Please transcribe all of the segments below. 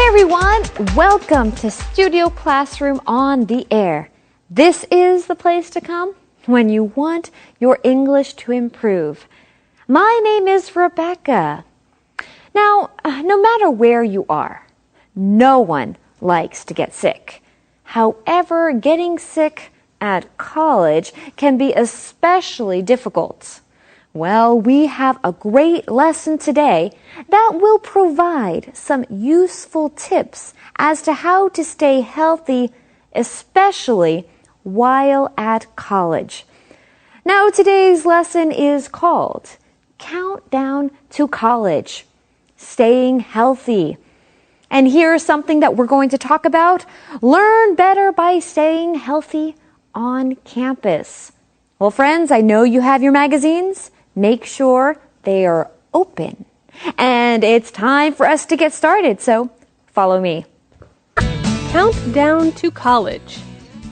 everyone, welcome to Studio Classroom on the Air. This is the place to come when you want your English to improve. My name is Rebecca. Now, no matter where you are, no one likes to get sick. However, getting sick at college can be especially difficult. Well, we have a great lesson today that will provide some useful tips as to how to stay healthy, especially while at college. Now, today's lesson is called Countdown to College, Staying Healthy. And here's something that we're going to talk about. Learn better by staying healthy on campus. Well, friends, I know you have your magazines. Make sure they are open. And it's time for us to get started, so follow me. Countdown to College,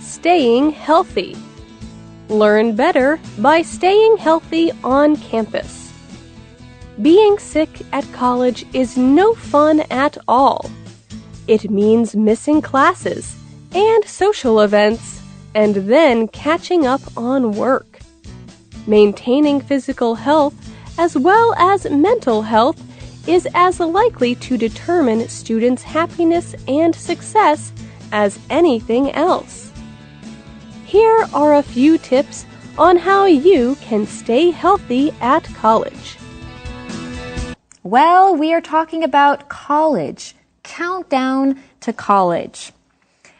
Staying Healthy. Learn better by staying healthy on campus. Being sick at college is no fun at all. It means missing classes and social events, and then catching up on work. Maintaining physical health as well as mental health is as likely to determine students' happiness and success as anything else. Here are a few tips on how you can stay healthy at college. Well, we are talking about college. Countdown to college.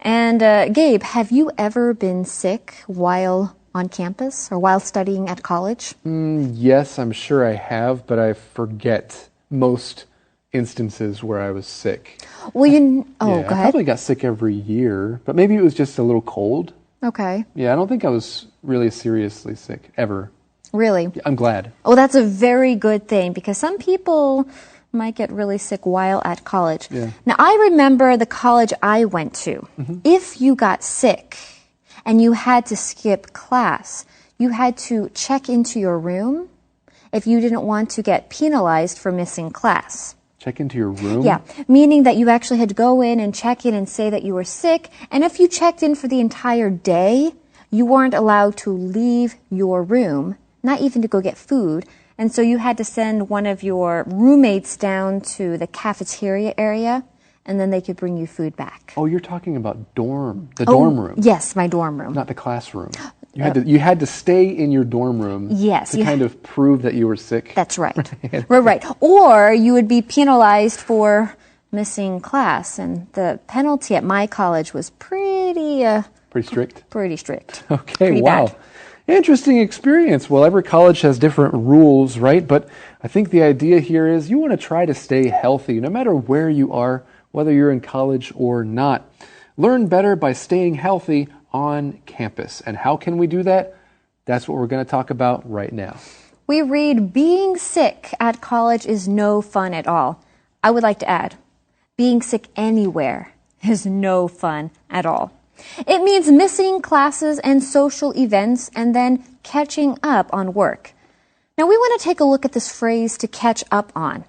And Gabe, have you ever been sick while on campus or while studying at college? Yes, I'm sure I have, but I forget most instances where I was sick. Well, go ahead. I probably got sick every year, but maybe it was just a little cold. Okay. Yeah, I don't think I was really seriously sick ever. Really? I'm glad. Oh, that's a very good thing because some people might get really sick while at college. Yeah. Now, I remember the college I went to. If you got sick and you had to skip class, you had to check into your room if you didn't want to get penalized for missing class. Check into your room? Yeah, meaning that you actually had to go in and check in and say that you were sick. And if you checked in for the entire day, you weren't allowed to leave your room, not even to go get food. And so you had to send one of your roommates down to the cafeteria area, and then they could bring you food back. Oh, you're talking about dorm room. Yes, my dorm room. Not the classroom. You had to stay in your dorm room Yes, to kind of prove that you were sick. That's right. Right. Or you would be penalized for missing class, and the penalty at my college was pretty strict? Pretty strict. Okay, Pretty wow. bad. Interesting experience. Well, every college has different rules, right? But I think the idea here is you want to try to stay healthy no matter where you are, whether you're in college or not. Learn better by staying healthy on campus. And how can we do that? That's what we're going to talk about right now. We read, being sick at college is no fun at all. I would like to add, being sick anywhere is no fun at all. It means missing classes and social events and then catching up on work. Now, we want to take a look at this phrase, to catch up on.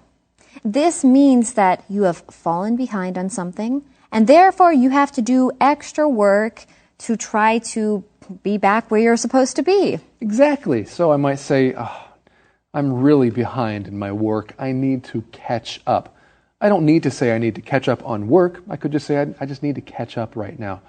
This means that you have fallen behind on something, and therefore you have to do extra work to try to be back where you're supposed to be. Exactly. So I might say, I'm really behind in my work. I need to catch up. I don't need to say I need to catch up on work. I could just say I just need to catch up right now.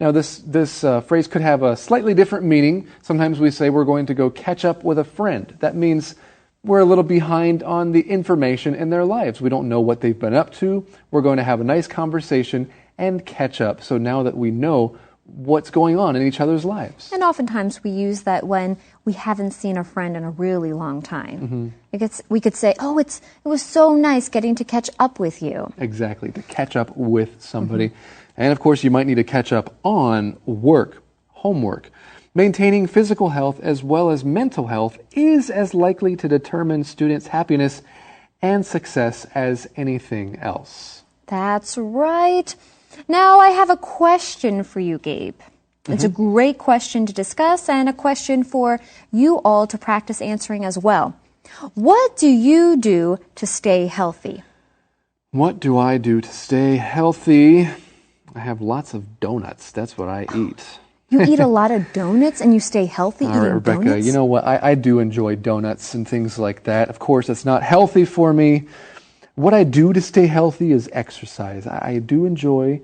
Now, this phrase could have a slightly different meaning. Sometimes we say we're going to go catch up with a friend. That means we're a little behind on the information in their lives. We don't know what they've been up to. We're going to have a nice conversation and catch up. So now that we know what's going on in each other's lives. And oftentimes we use that when we haven't seen a friend in a really long time. We could say, it was so nice getting to catch up with you. Exactly, to catch up with somebody. And of course, you might need to catch up on work, homework. Maintaining physical health as well as mental health is as likely to determine students' happiness and success as anything else. That's right. Now I have a question for you, Gabe. It's a great question to discuss and a question for you all to practice answering as well. What do you do to stay healthy? What do I do to stay healthy? I have lots of donuts. That's what I eat. You eat a lot of donuts and you stay healthy All eating right, Rebecca, donuts? you know what? I do enjoy donuts and things like that. Of course, it's not healthy for me. What I do to stay healthy is exercise. I do enjoy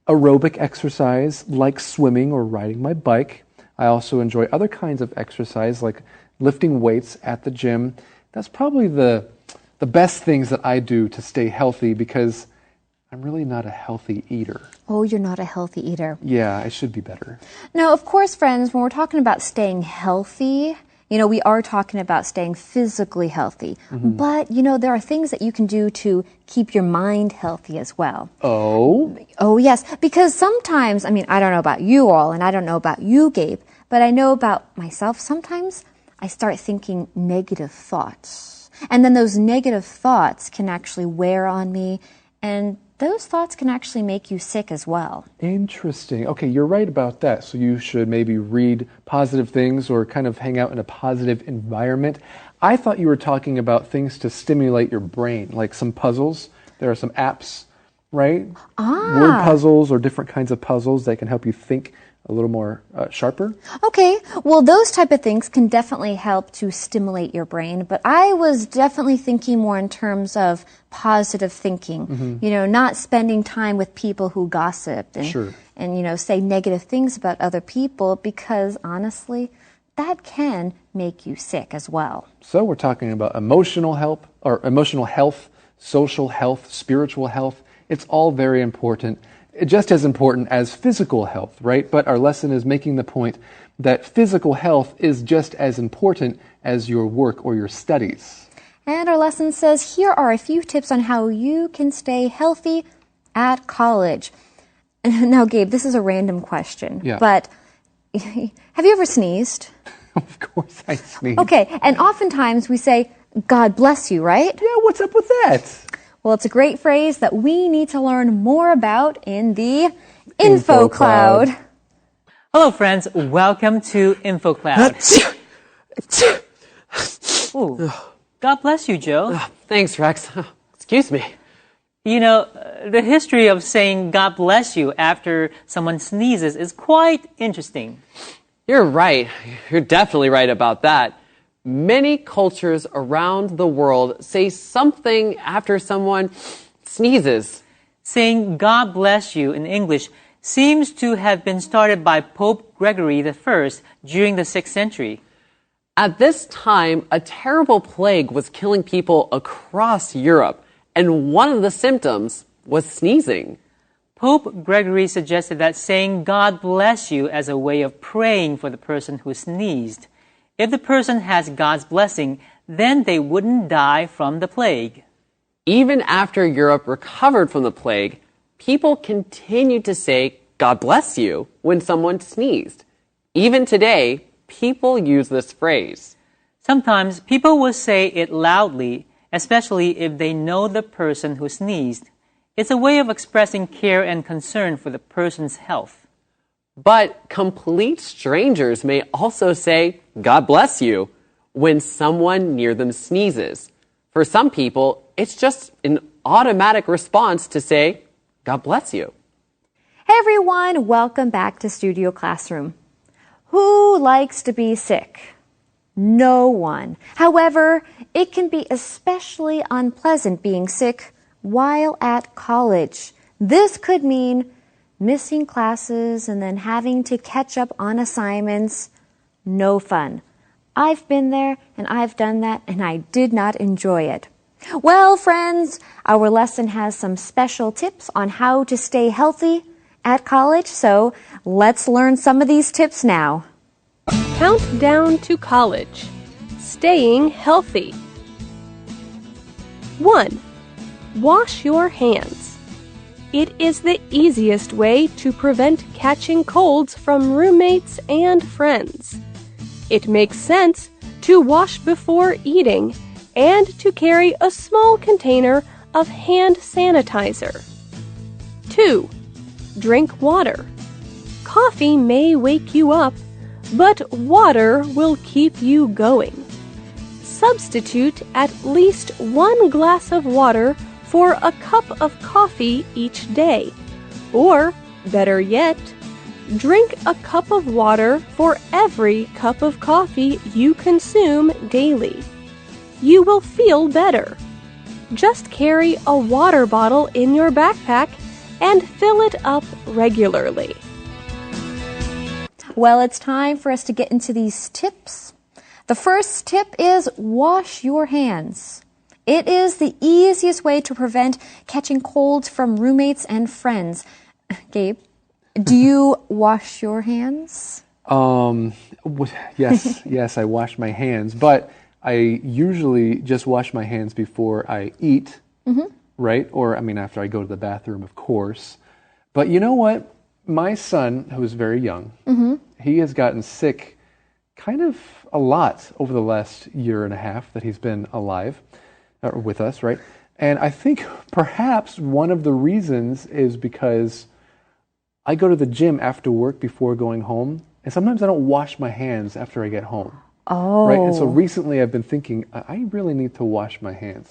aerobic exercise like swimming or riding my bike. I also enjoy other kinds of exercise like lifting weights at the gym. That's probably the best things that I do to stay healthy because I'm really not a healthy eater. Oh, you're not a healthy eater. Yeah, I should be better. Now, of course, friends, when we're talking about staying healthy, we are talking about staying physically healthy. But, there are things that you can do to keep your mind healthy as well. Oh? Oh, yes. Because sometimes, I don't know about you all, and I don't know about you, Gabe, but I know about myself. Sometimes I start thinking negative thoughts. And then those negative thoughts can actually wear on me, and those thoughts can actually make you sick as well. Interesting. Okay, you're right about that. So you should maybe read positive things or kind of hang out in a positive environment. I thought you were talking about things to stimulate your brain, like some puzzles. There are some apps, right? Word puzzles or different kinds of puzzles that can help you think a little more sharper. Okay, well, those type of things can definitely help to stimulate your brain, but I was definitely thinking more in terms of positive thinking, not spending time with people who gossip and say negative things about other people, because honestly, that can make you sick as well. So we're talking about emotional health, social health, spiritual health. It's all very important. Just as important as physical health, right? But our lesson is making the point that physical health is just as important as your work or your studies. And our lesson says, here are a few tips on how you can stay healthy at college. Now, Gabe, this is a random question, but have you ever sneezed? Of course I sneeze. Okay, and oftentimes we say, God bless you, right? Yeah, what's up with that? Well, it's a great phrase that we need to learn more about in the Info Cloud. Hello, friends. Welcome to Info Cloud. Ooh, God bless you, Joe. Thanks, Rex. Excuse me. The history of saying God bless you after someone sneezes is quite interesting. You're right. You're definitely right about that. Many cultures around the world say something after someone sneezes. Saying God bless you in English seems to have been started by Pope Gregory I during the 6th century. At this time, a terrible plague was killing people across Europe, and one of the symptoms was sneezing. Pope Gregory suggested that saying God bless you as a way of praying for the person who sneezed. If the person has God's blessing, then they wouldn't die from the plague. Even after Europe recovered from the plague, people continued to say, God bless you, when someone sneezed. Even today, people use this phrase. Sometimes people will say it loudly, especially if they know the person who sneezed. It's a way of expressing care and concern for the person's health. But complete strangers may also say, God bless you, when someone near them sneezes. For some people, it's just an automatic response to say, God bless you. Hey everyone, welcome back to Studio Classroom. Who likes to be sick? No one. However, it can be especially unpleasant being sick while at college. This could mean missing classes and then having to catch up on assignments. No fun. I've been there and I've done that and I did not enjoy it. Well, friends, our lesson has some special tips on how to stay healthy at college, so let's learn some of these tips now. Countdown to college. Staying healthy. 1. Wash your hands. It is the easiest way to prevent catching colds from roommates and friends. It makes sense to wash before eating and to carry a small container of hand sanitizer. 2. Drink water. Coffee may wake you up, but water will keep you going. Substitute at least 1 glass of water for a cup of coffee each day. Or, better yet, drink a cup of water for every cup of coffee you consume daily. You will feel better. Just carry a water bottle in your backpack and fill it up regularly. Well, it's time for us to get into these tips. The first tip is wash your hands. It is the easiest way to prevent catching colds from roommates and friends. Gabe, do you wash your hands? Yes, I wash my hands, but I usually just wash my hands before I eat, right? Or, after I go to the bathroom, of course. But you know what? My son, who is very young, he has gotten sick kind of a lot over the last year and a half that he's been alive, or with us, right? And I think perhaps one of the reasons is because I go to the gym after work before going home, and sometimes I don't wash my hands after I get home. Oh. Right? And so recently I've been thinking, I really need to wash my hands.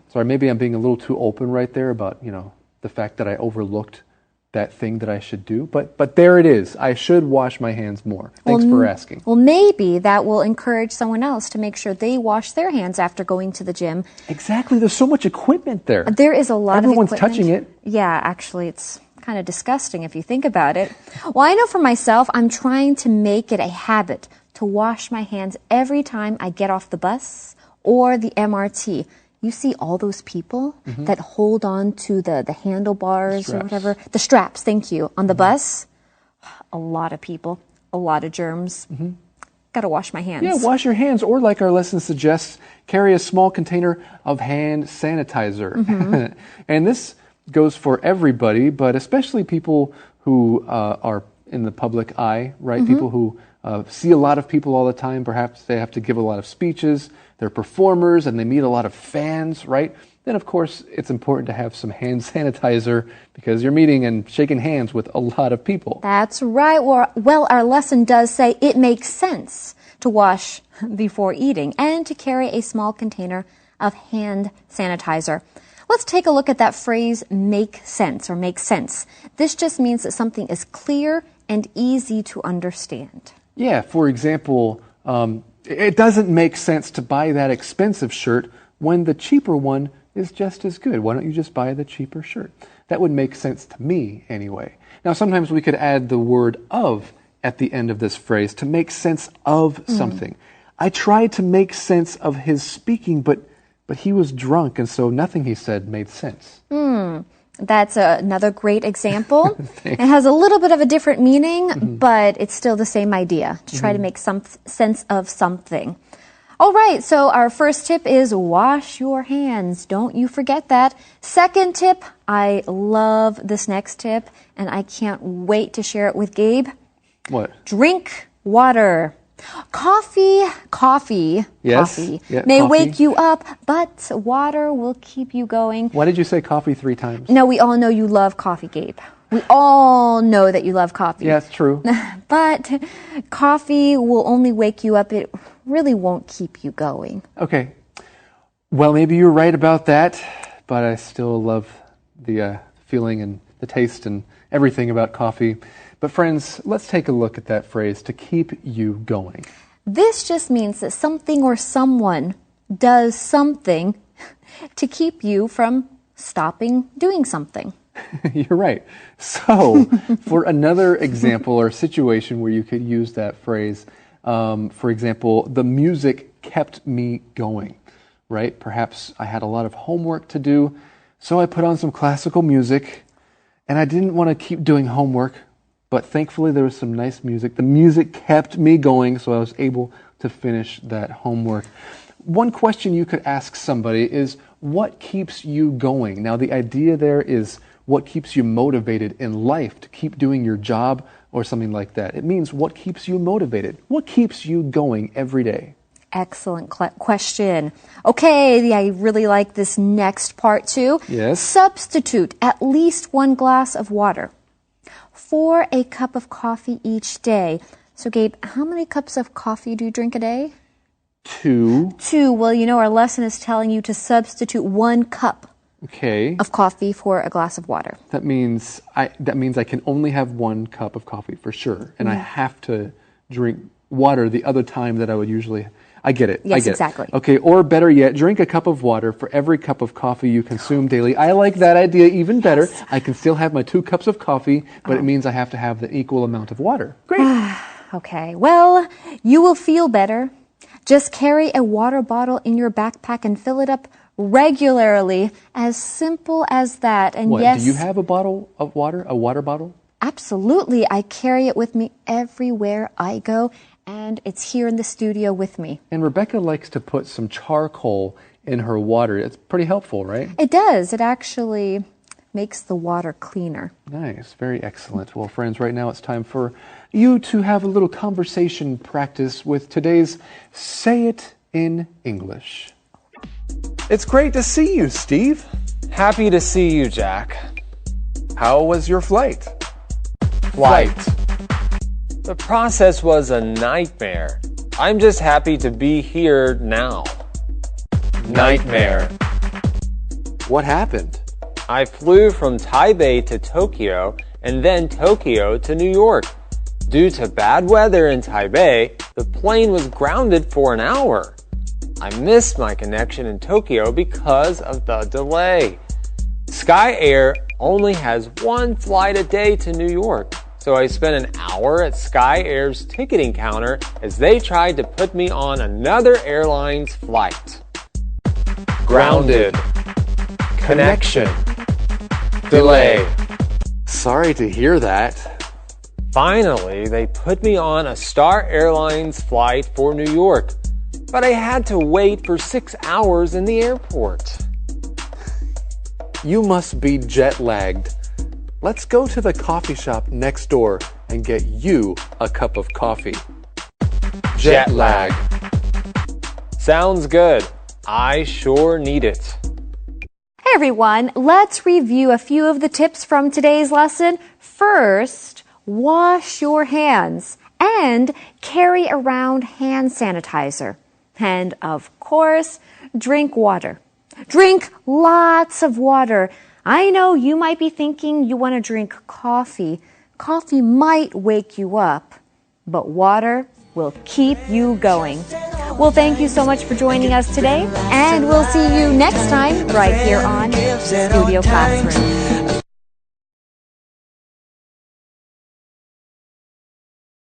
Sorry, maybe I'm being a little too open right there about, the fact that I overlooked that thing that I should do. But there it is. I should wash my hands more. Thanks for asking. Well, maybe that will encourage someone else to make sure they wash their hands after going to the gym. Exactly. There's so much equipment there. There is a lot of equipment. Everyone's touching it. Yeah, actually, it's kind of disgusting if you think about it. Well, I know for myself, I'm trying to make it a habit to wash my hands every time I get off the bus or the MRT. You see all those people that hold on to the handlebars or whatever. The straps, thank you. On the bus, a lot of people, a lot of germs. Got to wash my hands. Yeah, wash your hands, or like our lesson suggests, carry a small container of hand sanitizer. And this goes for everybody, but especially people who are in the public eye, right? People who see a lot of people all the time. Perhaps they have to give a lot of speeches. They're performers and they meet a lot of fans, right? Then, of course, it's important to have some hand sanitizer because you're meeting and shaking hands with a lot of people. That's right. Well, our lesson does say it makes sense to wash before eating and to carry a small container of hand sanitizer. Let's take a look at that phrase, make sense or make sense. This just means that something is clear and easy to understand. Yeah, for example, it doesn't make sense to buy that expensive shirt when the cheaper one is just as good. Why don't you just buy the cheaper shirt? That would make sense to me anyway. Now, sometimes we could add the word of at the end of this phrase to make sense of something. I tried to make sense of his speaking, but he was drunk, and so nothing he said made sense. That's another great example. It has a little bit of a different meaning, but it's still the same idea, to try to make some sense of something. All right, so our first tip is wash your hands. Don't you forget that. Second tip, I love this next tip, and I can't wait to share it with Gabe. What? Drink water. Coffee Yes. Yeah, may coffee. wake you up, but water will keep you going. Why did you say coffee 3 times? No, we all know you love coffee, Gabe. We all know that you love coffee. Yeah, it's true. But coffee will only wake you up. It really won't keep you going. Okay. Well, maybe you're right about that, but I still love the feeling and the taste and everything about coffee. But friends, let's take a look at that phrase, to keep you going. This just means that something or someone does something to keep you from stopping doing something. You're right. So, for another example or situation where you could use that phrase, for example, the music kept me going, right? Perhaps I had a lot of homework to do, so I put on some classical music, and I didn't want to keep doing homework, but thankfully there was some nice music. The music kept me going, so I was able to finish that homework. One question you could ask somebody is, what keeps you going? Now, the idea there is what keeps you motivated in life to keep doing your job or something like that. It means what keeps you motivated? What keeps you going every day? Excellent question. Okay, I really like this next part too. Yes. Substitute at least 1 glass of water for a cup of coffee each day. So, Gabe, how many cups of coffee do you drink a day? 2. 2. Well, you know, our lesson is telling you to substitute 1 cup Okay. of coffee for a glass of water. That means I can only have 1 cup of coffee for sure, and I have to drink water the other time that I would usually. I get it. Yes, I get exactly. It. Okay, or better yet, drink a cup of water for every cup of coffee you consume daily. I like that idea even better. Yes. I can still have my 2 cups of coffee, but it means I have to have the equal amount of water. Great. Okay, well, you will feel better. Just carry a water bottle in your backpack and fill it up regularly. As simple as that. And What, yes, do you have a bottle of water? A water bottle? absolutely. I carry it with me everywhere I go, and it's here in the studio with me. And Rebecca likes to put some charcoal in her water. It's pretty helpful, right? It does. It actually makes the water cleaner. Nice, very excellent. Well, friends, right now it's time for you to have a little conversation practice with today's Say It in English. It's great to see you, Steve. Happy to see you, Jack. How was your flight? Flight. The process was a nightmare. I'm just happy to be here now. Nightmare. What happened? I flew from Taipei to Tokyo and then Tokyo to New York. Due to bad weather in Taipei, the plane was grounded for an hour. I missed my connection in Tokyo because of the delay. Sky Air only has 1 flight a day to New York, so I spent an hour at Sky Air's ticketing counter as they tried to put me on another airline's flight. Grounded. Connection. Delay. Sorry to hear that. Finally, they put me on a Star Airlines flight for New York, but I had to wait for 6 hours in the airport. You must be jet lagged. Let's go to the coffee shop next door and get you a cup of coffee. Jet lag. Sounds good. I sure need it. Hey everyone, let's review a few of the tips from today's lesson. First, wash your hands and carry around hand sanitizer. And of course, drink water. Drink lots of water. I know you might be thinking you want to drink coffee. Coffee might wake you up, but water will keep you going. Well, thank you so much for joining us today, and we'll see you next time right here on Studio Classroom.